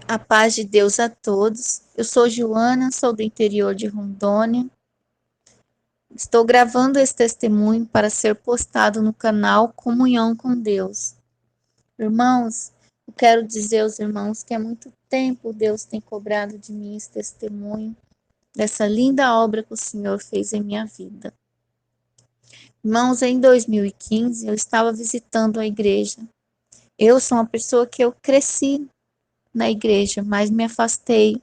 A paz de Deus a todos. Eu sou Joana, sou do interior de Rondônia. Estou gravando esse testemunho para ser postado no canal Comunhão com Deus. Irmãos, eu quero dizer aos irmãos que há muito tempo Deus tem cobrado de mim esse testemunho dessa linda obra que o Senhor fez em minha vida. Irmãos, em 2015 eu estava visitando a igreja. Eu sou uma pessoa que eu cresci na igreja, mas me afastei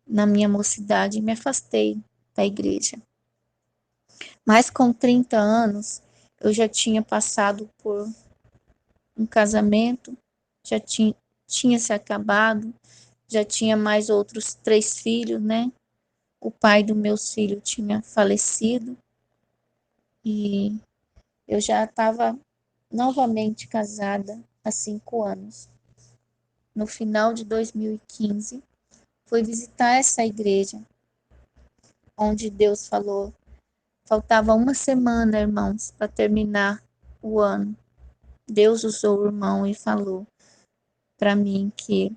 na minha mocidade, me afastei da igreja. Mas com 30 anos, eu já tinha passado por um casamento, já tinha se acabado, já tinha mais outros 3 filhos, né? O pai dos meus filhos tinha falecido e eu já estava novamente casada há 5 anos. No final de 2015, fui visitar essa igreja, onde Deus falou. Faltava uma semana, irmãos, para terminar o ano. Deus usou o irmão e falou para mim que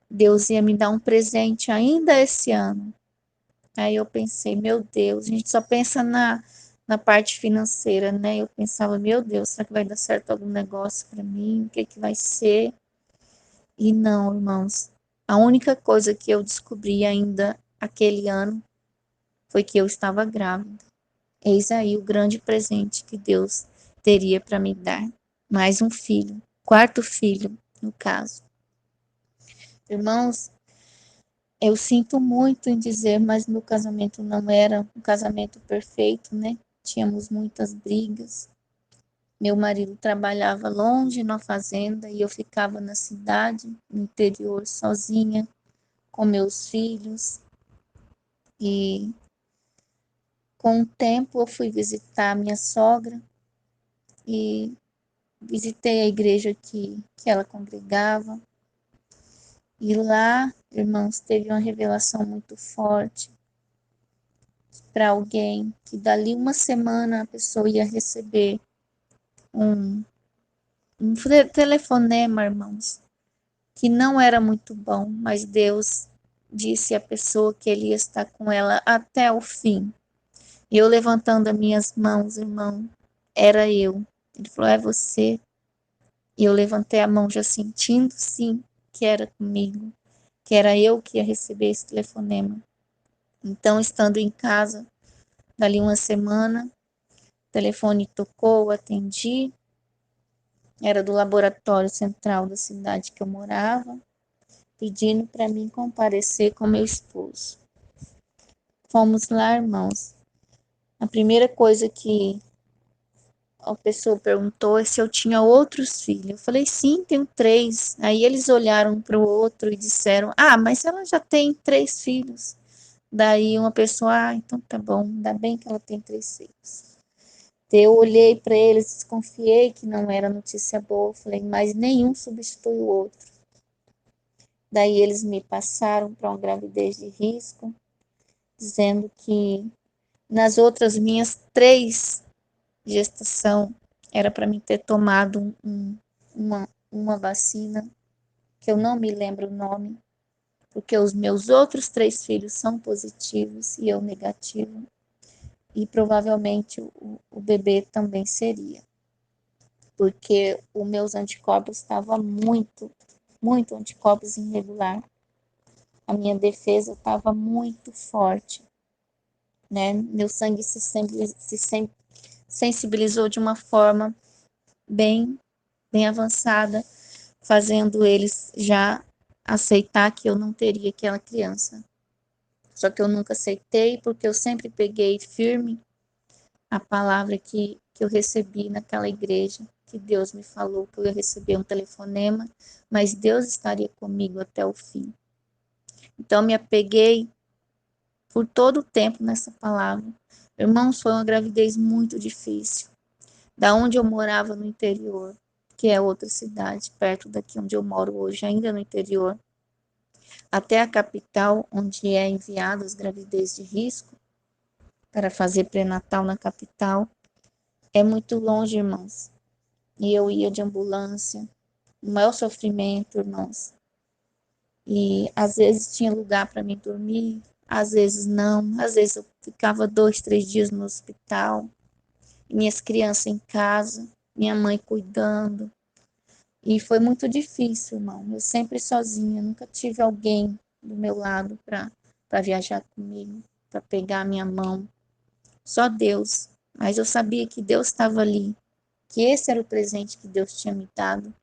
Deus ia me dar um presente ainda esse ano. Aí eu pensei, meu Deus, a gente só pensa na parte financeira, né? Eu pensava, meu Deus, será que vai dar certo algum negócio para mim? O que que vai ser? E não, irmãos. A única coisa que eu descobri ainda aquele ano foi que eu estava grávida. Eis aí o grande presente que Deus teria para me dar. Mais um filho, quarto filho, no caso. Irmãos, eu sinto muito em dizer, mas meu casamento não era um casamento perfeito, né? Tínhamos muitas brigas. Meu marido trabalhava longe na fazenda e eu ficava na cidade, no interior, sozinha, com meus filhos. E com o tempo eu fui visitar minha sogra e visitei a igreja que ela congregava. E lá, irmãos, teve uma revelação muito forte para alguém que dali uma semana a pessoa ia receber um, um telefonema, irmãos, que não era muito bom, mas Deus disse à pessoa que ele ia estar com ela até o fim. E eu levantando as minhas mãos, irmão, era eu. Ele falou, é você. E eu levantei a mão já sentindo, sim, que era comigo, que era eu que ia receber esse telefonema. Então, estando em casa, dali uma semana, o telefone tocou, atendi, era do laboratório central da cidade que eu morava, pedindo para mim comparecer com meu esposo. Fomos lá, irmãos. A primeira coisa que a pessoa perguntou é se eu tinha outros filhos. Eu falei, sim, tenho 3. Aí eles olharam para o outro e disseram, ah, mas ela já tem 3 filhos. Daí uma pessoa, ah, então tá bom, ainda bem que ela tem 3 filhos. Eu olhei para eles, desconfiei que não era notícia boa, falei, mas nenhum substitui o outro. Daí eles me passaram para uma gravidez de risco, dizendo que nas outras minhas 3 gestação era para mim ter tomado uma vacina, que eu não me lembro o nome, porque os meus outros 3 filhos são positivos e eu negativo, e provavelmente o bebê também seria, porque os meus anticorpos estavam muito anticorpos irregular, a minha defesa estava muito forte, né? Meu sangue se sensibilizou de uma forma bem, bem avançada, fazendo eles já aceitar que eu não teria aquela criança. Só que eu nunca aceitei, porque eu sempre peguei firme a palavra que eu recebi naquela igreja, que Deus me falou que eu ia receber um telefonema, mas Deus estaria comigo até o fim. Então, me apeguei por todo o tempo nessa palavra. Irmãos, foi uma gravidez muito difícil. Da onde eu morava no interior, que é outra cidade, perto daqui onde eu moro hoje, ainda no interior, até a capital, onde é enviado as gravidez de risco, para fazer pré-natal na capital, é muito longe, irmãos. E eu ia de ambulância, o maior sofrimento, irmãos. E às vezes tinha lugar para mim dormir, às vezes não, às vezes eu ficava 2, 3 dias no hospital, minhas crianças em casa, minha mãe cuidando. E foi muito difícil, irmão. Eu sempre sozinha, nunca tive alguém do meu lado para viajar comigo, para pegar a minha mão. Só Deus. Mas eu sabia que Deus estava ali, que esse era o presente que Deus tinha me dado.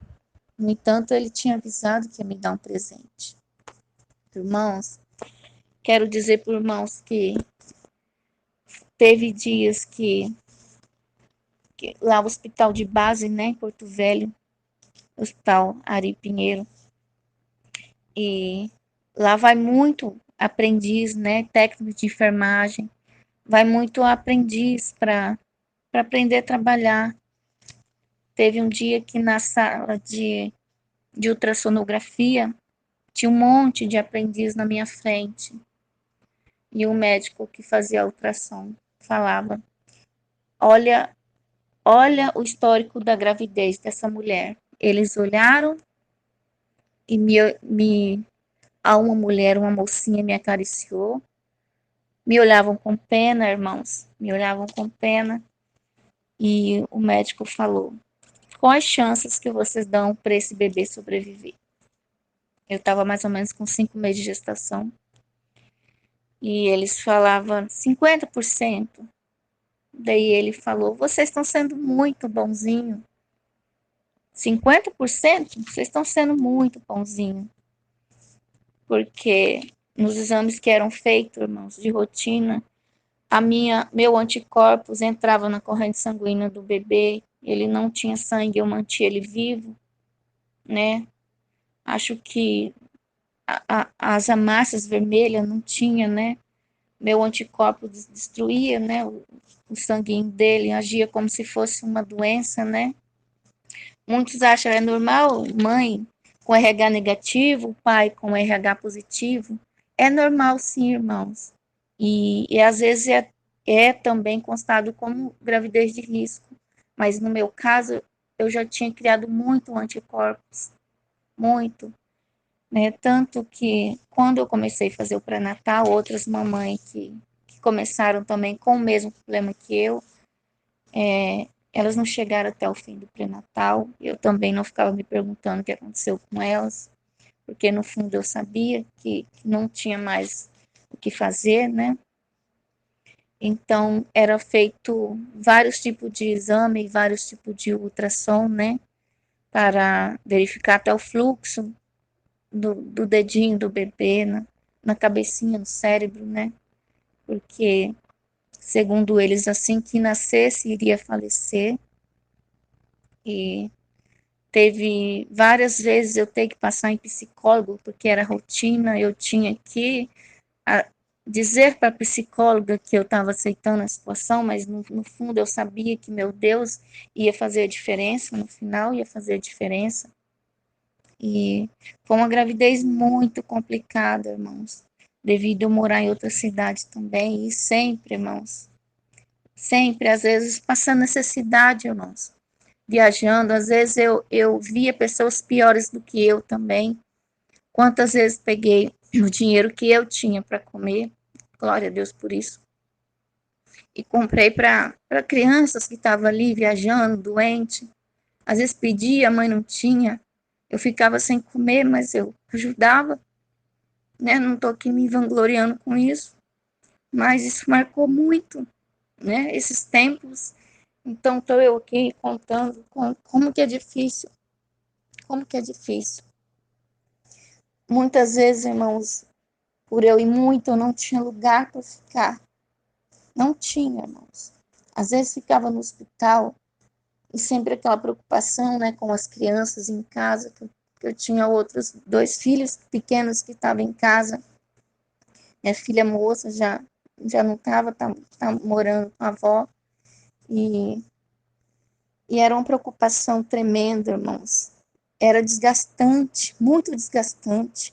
No entanto, ele tinha avisado que ia me dar um presente. Irmãos, quero dizer para os irmãos que teve dias que lá o hospital de base, né, em Porto Velho, Hospital Ari Pinheiro, e lá vai muito aprendiz, né, técnico de enfermagem, vai muito aprendiz para aprender a trabalhar. Teve um dia que na sala de ultrassonografia tinha um monte de aprendiz na minha frente. E o médico que fazia a ultrassom falava: Olha, olha o histórico da gravidez dessa mulher. Eles olharam e a uma mulher, uma mocinha me acariciou. Me olhavam com pena, irmãos. Me olhavam com pena. E o médico falou: Quais chances que vocês dão para esse bebê sobreviver? Eu estava mais ou menos com 5 meses de gestação. E eles falavam 50%. Daí ele falou: Vocês estão sendo muito bonzinho. 50%? Vocês estão sendo muito bonzinho. Porque nos exames que eram feitos, irmãos, de rotina, meu anticorpos entrava na corrente sanguínea do bebê, ele não tinha sangue, eu mantinha ele vivo, né? Acho que as amácias vermelhas não tinha, né? Meu anticorpo destruía, né? O sanguinho dele agia como se fosse uma doença, né? Muitos acham é normal, mãe com RH negativo, pai com RH positivo. É normal, sim, irmãos. E às vezes é também constado como gravidez de risco. Mas no meu caso, eu já tinha criado muito anticorpos, muito. Né? Tanto que quando eu comecei a fazer o pré-natal, outras mamães que começaram também com o mesmo problema que eu, elas não chegaram até o fim do pré-natal. Eu também não ficava me perguntando o que aconteceu com elas, porque no fundo eu sabia que não tinha mais o que fazer, né? Então, era feito vários tipos de exame, vários tipos de ultrassom, né? Para verificar até o fluxo do dedinho do bebê na cabecinha, no cérebro, né? Porque, segundo eles, assim que nascesse, iria falecer. E teve várias vezes eu ter que passar em psicólogo, porque era rotina, eu tinha que a, dizer para a psicóloga que eu estava aceitando a situação, mas no fundo eu sabia que meu Deus ia fazer a diferença, no final ia fazer a diferença. E foi uma gravidez muito complicada, irmãos, devido eu morar em outra cidade também, e sempre, irmãos, sempre, às vezes, passando necessidade, irmãos, viajando, às vezes eu via pessoas piores do que eu também. Quantas vezes peguei o dinheiro que eu tinha para comer, glória a Deus por isso, e comprei para crianças que estavam ali viajando, doente. Às vezes pedia, a mãe não tinha, eu ficava sem comer, mas eu ajudava, né? Não estou aqui me vangloriando com isso, mas isso marcou muito, né? Esses tempos. Então, estou eu aqui contando como que é difícil, como que é difícil. Muitas vezes, irmãos, por eu ir muito, eu não tinha lugar para ficar. Não tinha, irmãos. Às vezes ficava no hospital e sempre aquela preocupação, né, com as crianças em casa, que eu tinha outros 2 filhos pequenos que estavam em casa. Minha filha moça já não estava, tá morando com a avó. E, e era uma preocupação tremenda, irmãos. Era desgastante, muito desgastante.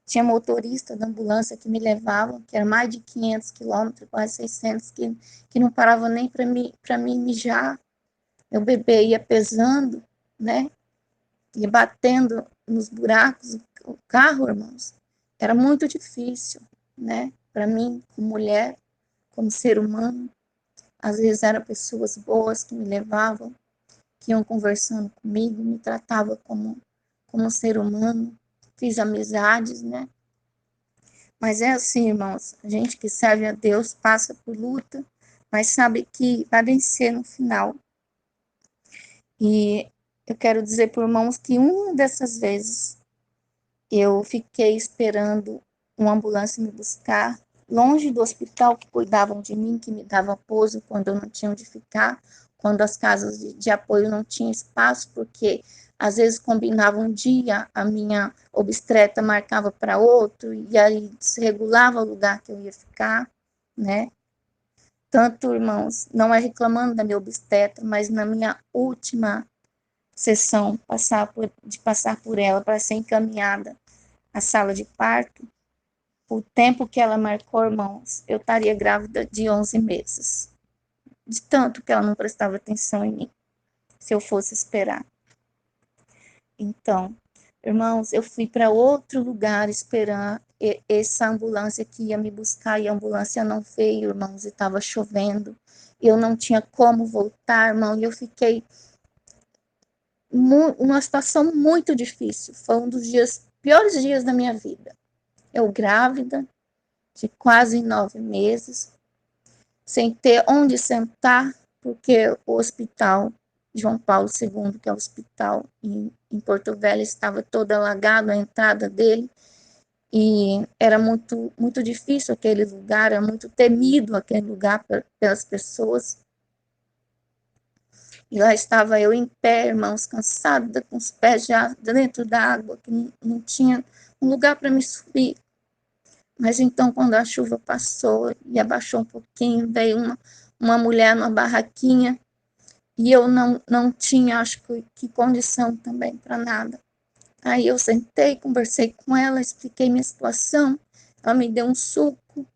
Tinha motorista da ambulância que me levava, que era mais de 500 quilômetros, quase 600, que não parava nem para mim mijar. Meu bebê ia pesando, né? Ia batendo nos buracos, o carro, irmãos, era muito difícil, né? Para mim, como mulher, como ser humano, às vezes eram pessoas boas que me levavam, que iam conversando comigo, me tratavam como ser humano, fiz amizades, né? Mas é assim, irmãos, a gente que serve a Deus passa por luta, mas sabe que vai vencer no final. E eu quero dizer para irmãos que uma dessas vezes eu fiquei esperando uma ambulância me buscar, longe do hospital que cuidavam de mim, que me dava pouso quando eu não tinha onde ficar, quando as casas de apoio não tinham espaço, porque às vezes combinava um dia, a minha obstetra marcava para outro, e aí desregulava o lugar que eu ia ficar, né? Tanto, irmãos, não é reclamando da minha obstetra, mas na minha última sessão, de passar por ela para ser encaminhada à sala de parto, o tempo que ela marcou, irmãos, eu estaria grávida de 11 meses. De tanto que ela não prestava atenção em mim, se eu fosse esperar. Então, irmãos, eu fui para outro lugar esperar essa ambulância que ia me buscar, e a ambulância não veio, irmãos, e estava chovendo. Eu não tinha como voltar, irmão, e eu fiquei uma situação muito difícil. Foi um dos piores dias da minha vida. Eu grávida, de quase 9 meses, sem ter onde sentar, porque o hospital João Paulo II, que é o hospital em Porto Velho, estava todo alagado, a entrada dele, e era muito difícil aquele lugar, era muito temido aquele lugar pelas pessoas. E lá estava eu em pé, irmãos, cansada, com os pés já dentro da água, que não tinha um lugar para me subir. Mas então, quando a chuva passou e abaixou um pouquinho, veio uma mulher numa barraquinha, e eu não tinha, acho que condição também para nada. Aí eu sentei, conversei com ela, expliquei minha situação, ela me deu um suco.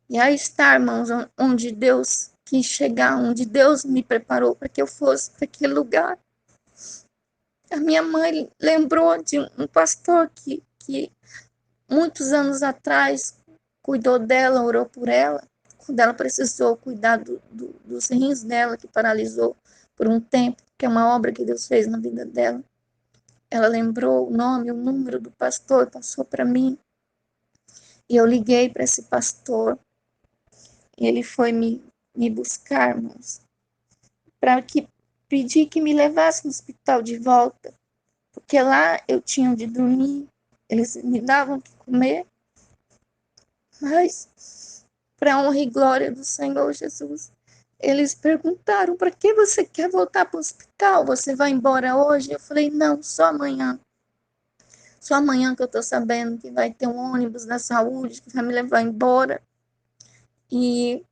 E aí está, irmãos, onde Deus quis chegar, onde Deus me preparou para que eu fosse para aquele lugar. A minha mãe lembrou de um pastor que muitos anos atrás cuidou dela, orou por ela, quando ela precisou cuidar dos rins dela, que paralisou por um tempo, que é uma obra que Deus fez na vida dela. Ela lembrou o nome, o número do pastor, passou para mim, e eu liguei para esse pastor, e ele foi me buscar, irmãos, para que pedir que me levasse no hospital de volta, porque lá eu tinha onde dormir, eles me davam o que comer, mas para a honra e glória do Senhor Jesus, eles perguntaram: para que você quer voltar para o hospital? Você vai embora hoje? Eu falei: não, só amanhã. Só amanhã que eu estou sabendo que vai ter um ônibus da saúde que vai me levar embora. E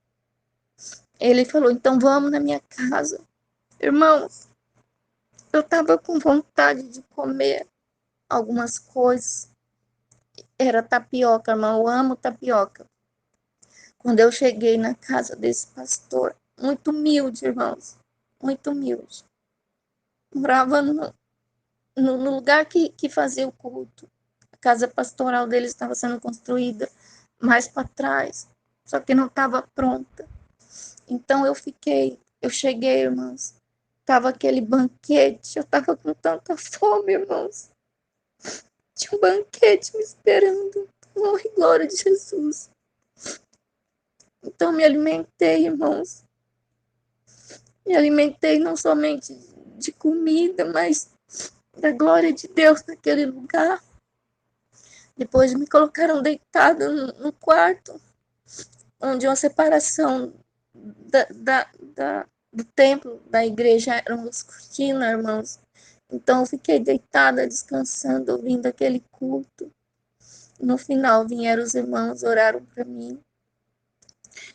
ele falou: então vamos na minha casa. Irmãos, eu estava com vontade de comer algumas coisas. Era tapioca, irmão, eu amo tapioca. Quando eu cheguei na casa desse pastor, muito humilde, irmãos, muito humilde. Morava no lugar que fazia o culto. A casa pastoral dele estava sendo construída mais para trás, só que não estava pronta. Então eu cheguei, irmãos, estava aquele banquete, eu estava com tanta fome, irmãos. Tinha um banquete me esperando, honra e glória de Jesus. Então me alimentei, irmãos. Me alimentei não somente de comida, mas da glória de Deus naquele lugar. Depois me colocaram deitada no quarto, onde uma separação do templo, da igreja, eram as cortinas, irmãos. Então eu fiquei deitada, descansando, ouvindo aquele culto. No final vieram os irmãos, oraram para mim.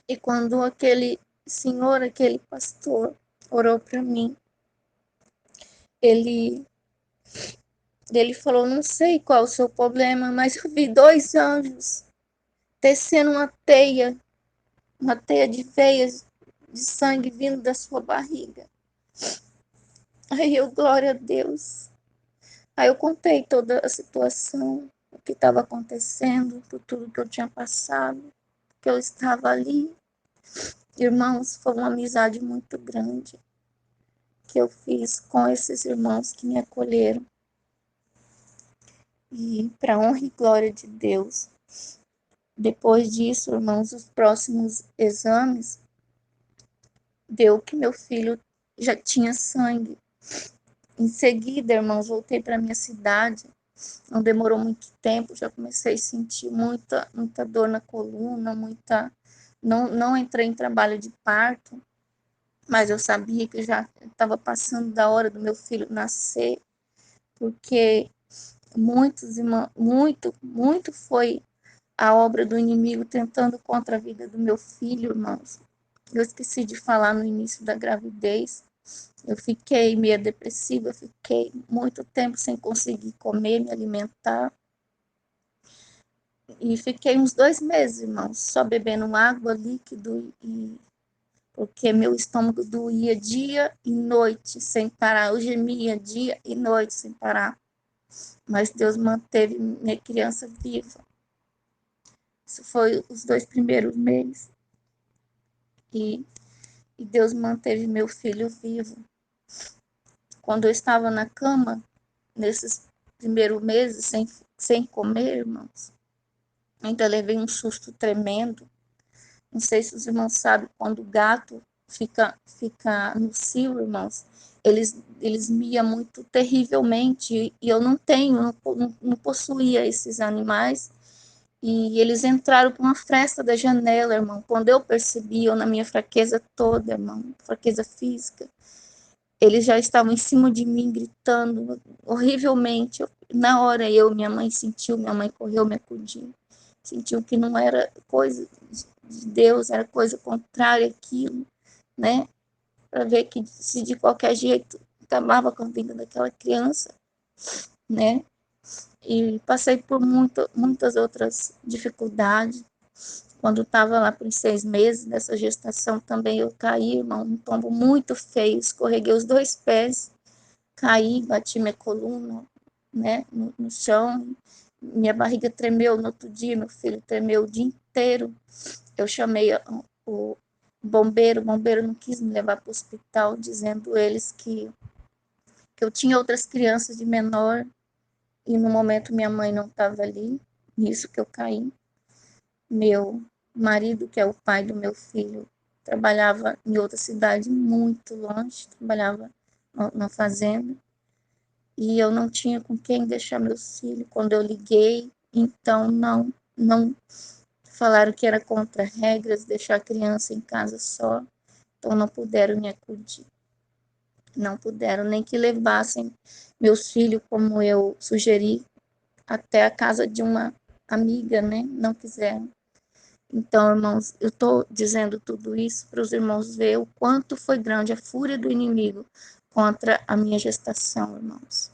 E quando aquele senhor, aquele pastor, orou para mim, ele falou: não sei qual é o seu problema, mas eu vi dois anjos tecendo uma teia de veias de sangue vindo da sua barriga. Aí eu, glória a Deus. Aí eu contei toda a situação, o que estava acontecendo, por tudo que eu tinha passado, que eu estava ali. Irmãos, foi uma amizade muito grande que eu fiz com esses irmãos que me acolheram. E para honra e glória de Deus, depois disso, irmãos, os próximos exames deu que meu filho já tinha sangue. Em seguida, irmãos, voltei para minha cidade. Não demorou muito tempo, já comecei a sentir muita dor na coluna, não entrei em trabalho de parto, mas eu sabia que já estava passando da hora do meu filho nascer, porque muito foi a obra do inimigo tentando contra a vida do meu filho, irmãos. Eu esqueci de falar no início da gravidez. Eu fiquei meio depressiva, fiquei muito tempo sem conseguir comer, me alimentar. E fiquei uns 2 meses, irmãos, só bebendo água, líquido, porque meu estômago doía dia e noite sem parar. Eu gemia dia e noite sem parar. Mas Deus manteve minha criança viva. Isso foi os 2 primeiros meses. E, e Deus manteve meu filho vivo. Quando eu estava na cama, nesses primeiros meses, sem comer, irmãos, ainda levei um susto tremendo. Não sei se os irmãos sabem, quando o gato fica no cio, irmãos, eles miam muito terrivelmente, e eu não possuía esses animais, e eles entraram por uma fresta da janela, irmão. Quando eu percebi, eu na minha fraqueza toda, irmão, fraqueza física, eles já estavam em cima de mim, gritando horrivelmente. Na hora minha mãe correu me acudir. Sentiu que não era coisa de Deus, era coisa contrária àquilo, né? Para ver que se de qualquer jeito acabava com a vida daquela criança, né? E passei por muitas outras dificuldades. Quando estava lá por 6 meses dessa gestação, também eu caí, irmão, um tombo muito feio, escorreguei os 2 pés, caí, bati minha coluna, né, no chão, minha barriga tremeu no outro dia, meu filho tremeu o dia inteiro. Eu chamei o o bombeiro não quis me levar para o hospital, dizendo eles que eu tinha outras crianças de menor, e no momento minha mãe não estava ali, nisso que eu caí. Meu marido, que é o pai do meu filho, trabalhava em outra cidade muito longe, trabalhava na fazenda, e eu não tinha com quem deixar meus filhos. Quando eu liguei, então não falaram que era contra regras deixar a criança em casa só, então não puderam me acudir. Não puderam nem que levassem meus filhos, como eu sugeri, até a casa de uma amiga, né? Não quiseram. Então, irmãos, eu estou dizendo tudo isso para os irmãos ver o quanto foi grande a fúria do inimigo contra a minha gestação, irmãos.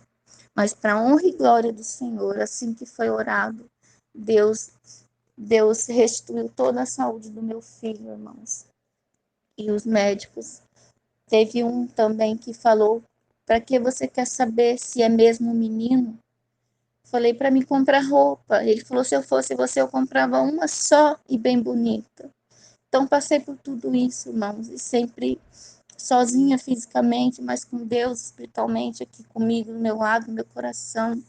Mas para a honra e glória do Senhor, assim que foi orado, Deus, Deus restituiu toda a saúde do meu filho, irmãos. E os médicos, teve um também que falou: para que você quer saber se é mesmo um menino? Falei: para me comprar roupa. Ele falou: se eu fosse você, eu comprava uma só e bem bonita. Então, passei por tudo isso, irmãos, e sempre sozinha fisicamente, mas com Deus espiritualmente aqui comigo, no meu lado, no meu coração.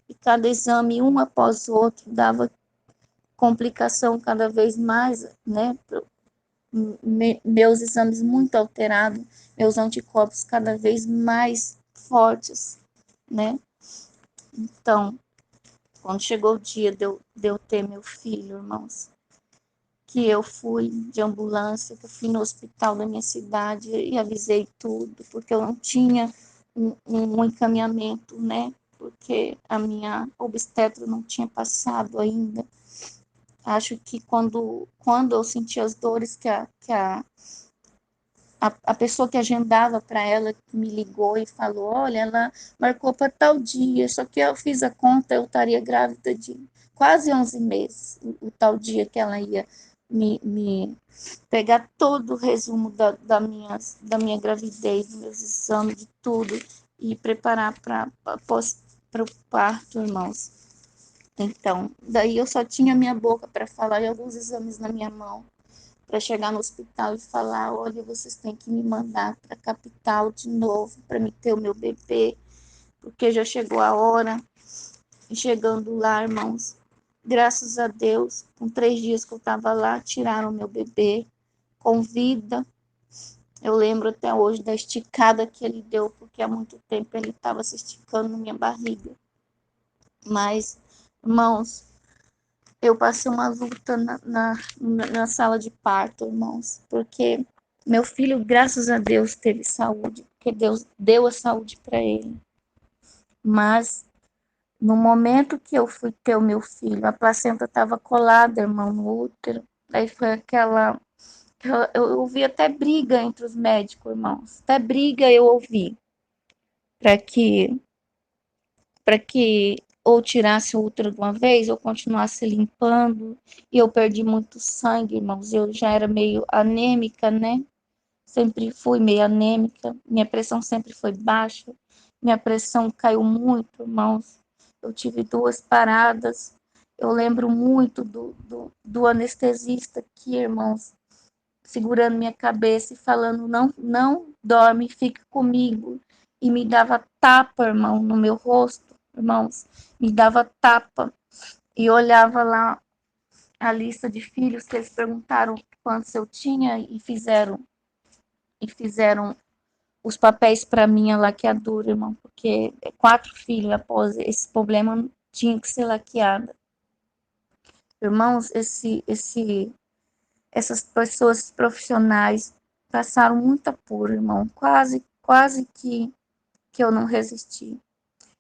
E cada exame, um após o outro, dava complicação cada vez mais, né? Meus exames muito alterados, meus anticorpos cada vez mais fortes, né? Então, quando chegou o dia de eu ter meu filho, irmãos, que eu fui de ambulância, que eu fui no hospital da minha cidade e avisei tudo, porque eu não tinha um encaminhamento, né? Porque a minha obstetra não tinha passado ainda. Acho que quando eu senti as dores a pessoa que agendava para ela me ligou e falou: olha, ela marcou para tal dia, só que eu fiz a conta, eu estaria grávida de quase 11 meses, o tal dia que ela ia me pegar todo o resumo da minha gravidez, dos meus exames, de tudo, e preparar para para o parto, irmãos. Então, daí eu só tinha minha boca para falar e alguns exames na minha mão, para chegar no hospital e falar: olha, vocês têm que me mandar para a capital de novo para me ter o meu bebê, porque já chegou a hora. E chegando lá, irmãos, graças a Deus, com 3 dias que eu estava lá, tiraram meu bebê com vida. Eu lembro até hoje da esticada que ele deu, porque há muito tempo ele estava se esticando na minha barriga. Mas, irmãos, eu passei uma luta na sala de parto, irmãos, porque meu filho, graças a Deus, teve saúde, porque Deus deu a saúde para ele. Mas, no momento que eu fui ter o meu filho, a placenta estava colada, irmão, no útero. Aí foi aquela. Eu ouvi até briga entre os médicos, irmãos. Até briga eu ouvi. Para que ou tirasse o útero de uma vez, ou continuasse limpando. E eu perdi muito sangue, irmãos. Eu já era meio anêmica, né? Sempre fui meio anêmica. Minha pressão sempre foi baixa. Minha pressão caiu muito, irmãos. Eu tive 2 paradas. Eu lembro muito do anestesista aqui, irmãos, segurando minha cabeça e falando: não, não dorme, fica comigo. E me dava tapa, irmão, no meu rosto, irmãos, me dava tapa. E olhava lá a lista de filhos que eles perguntaram quantos eu tinha e fizeram os papéis para mim, a laqueadura, irmão, porque 4 filhos após esse problema tinha que ser laqueada. Irmãos, essas pessoas profissionais passaram muito apuro, irmão. Quase que eu não resisti.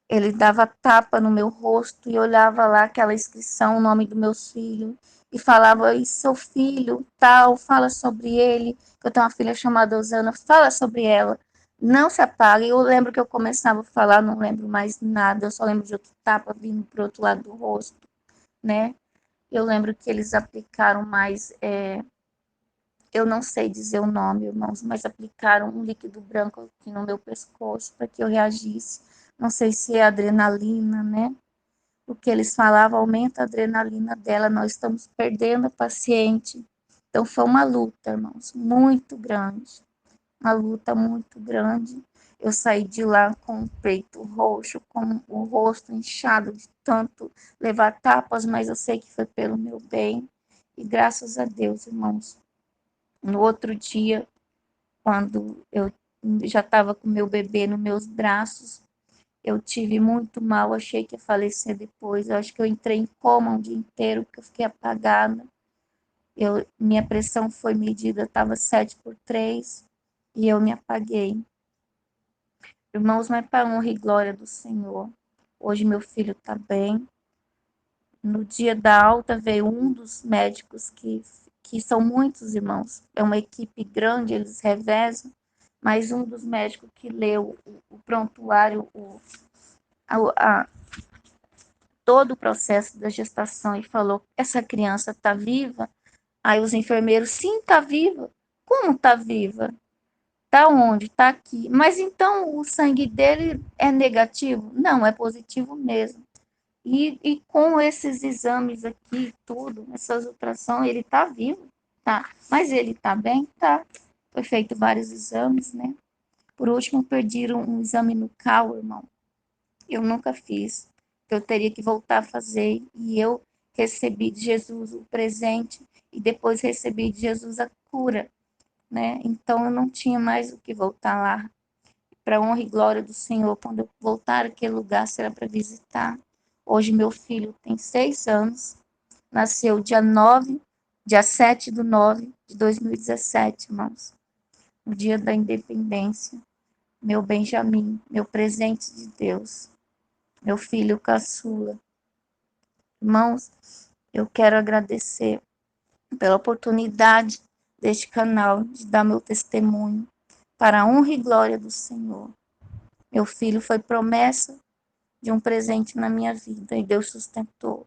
Ele dava tapa no meu rosto e olhava lá aquela inscrição, o nome do meu filho, e falava: e seu filho, tal, fala sobre ele. Eu tenho uma filha chamada Osana, fala sobre ela. Não se apague. Eu lembro que eu começava a falar, não lembro mais nada, eu só lembro de outro tapa vindo para o outro lado do rosto, né? Eu lembro que eles aplicaram mais eu não sei dizer o nome, irmãos, mas aplicaram um líquido branco aqui no meu pescoço para que eu reagisse. Não sei se é adrenalina, né? O que eles falavam, aumenta a adrenalina dela, nós estamos perdendo a paciente. Então foi uma luta, irmãos, muito grande. Uma luta muito grande. Eu saí de lá com o peito roxo, com o rosto inchado de tanto levar tapas, mas eu sei que foi pelo meu bem. E graças a Deus, irmãos, no outro dia, quando eu já estava com meu bebê nos meus braços, eu tive muito mal, achei que ia falecer depois. Eu acho que eu entrei em coma um dia inteiro, porque eu fiquei apagada. Minha pressão foi medida, estava 7/3 e eu me apaguei. Irmãos, mas para a honra e glória do Senhor. Hoje meu filho está bem. No dia da alta veio um dos médicos que são muitos irmãos. É uma equipe grande, eles revezam. Mas um dos médicos que leu o prontuário, a, todo o processo da gestação e falou: essa criança está viva? Aí os enfermeiros: sim, está viva. Como está viva? Está onde? Está aqui. Mas então o sangue dele é negativo? Não, é positivo mesmo. E com esses exames aqui, tudo, essas ultrassom, ele está vivo, tá? Mas ele está bem? Tá. Foi feito vários exames, né? Por último, pediram um exame no cal, irmão. Eu nunca fiz. Eu teria que voltar a fazer. E eu recebi de Jesus o presente e depois recebi de Jesus a cura, né? Então eu não tinha mais o que voltar lá. Para honra e glória do Senhor, quando eu voltar àquele lugar, será para visitar. Hoje meu filho tem 6 anos, nasceu dia 7/9/2017, irmãos. No dia da independência. Meu Benjamin, meu presente de Deus, meu filho caçula. Irmãos, eu quero agradecer pela oportunidade deste canal de dar meu testemunho para a honra e glória do Senhor. Meu filho foi promessa de um presente na minha vida e Deus sustentou.